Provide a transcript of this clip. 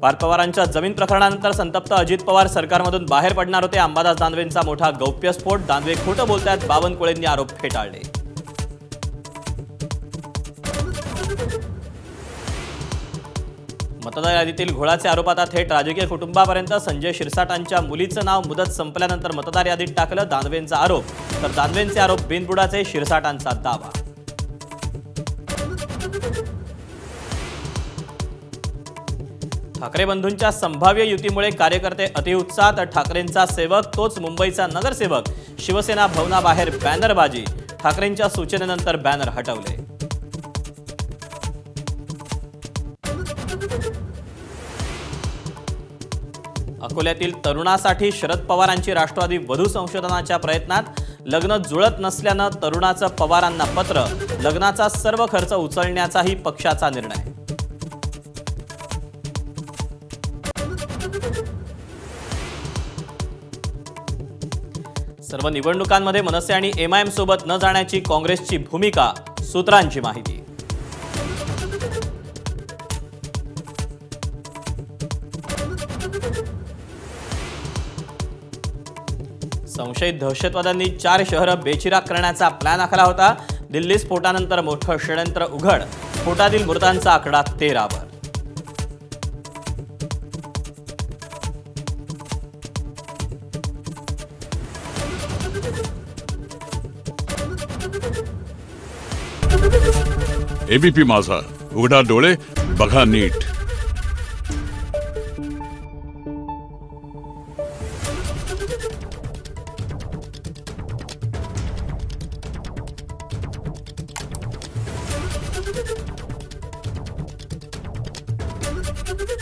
पार्थ पवारांच्या जमीन प्रकरणानंतर संतप्त अजित पवार सरकारमधून बाहेर पडणार होते। अंबादास दानवेंचा मोठा गौप्यस्फोट। दानवे खोटं बोलतायत, बावनकुळेंनी आरोप फेटाळले। मतदार यादीतील घोळाचे आरोप आता थेट राजकीय कुटुंबापर्यंत। संजय शिरसाटांच्या मुलीचं नाव मुदत संपल्यानंतर मतदार यादीत टाकलं, दानवेंचा आरोप। तर दानवेंचे आरोप बिनबुडाचे, शिरसाटांचा दावा। ठाकरे बंधूंच्या संभाव्य युतीमुळे कार्यकर्ते अतिउत्साहात। ठाकरेंचा सेवक तोच मुंबईचा नगरसेवक। शिवसेना भवनाबाहेर बॅनरबाजी। ठाकरेंच्या सूचनेनंतर बॅनर हटवले। अकोल्यातील तरुणासाठी शरद पवारांची राष्ट्रवादी वधू संशोधनाच्या प्रयत्नात। लग्न जुळत नसल्यानं तरुणाचं पवारांना पत्र। लग्नाचा सर्व खर्च उचलण्याचाही पक्षाचा निर्णय। सर्व निवडणुकांमध्ये मनसे आणि एमआयएम सोबत न जाण्याची काँग्रेसची भूमिका। सूत्रांची माहिती। संशयित दहशतवाद्यांनी 4 शहरं बेचिराख करण्याचा प्लॅन आखला होता। दिल्ली स्फोटानंतर मोठं षडयंत्र उघड। स्फोटातील मृतांचा आकडा 13 वर। एबीपी माझा, उघडा डोळे बघा नीट।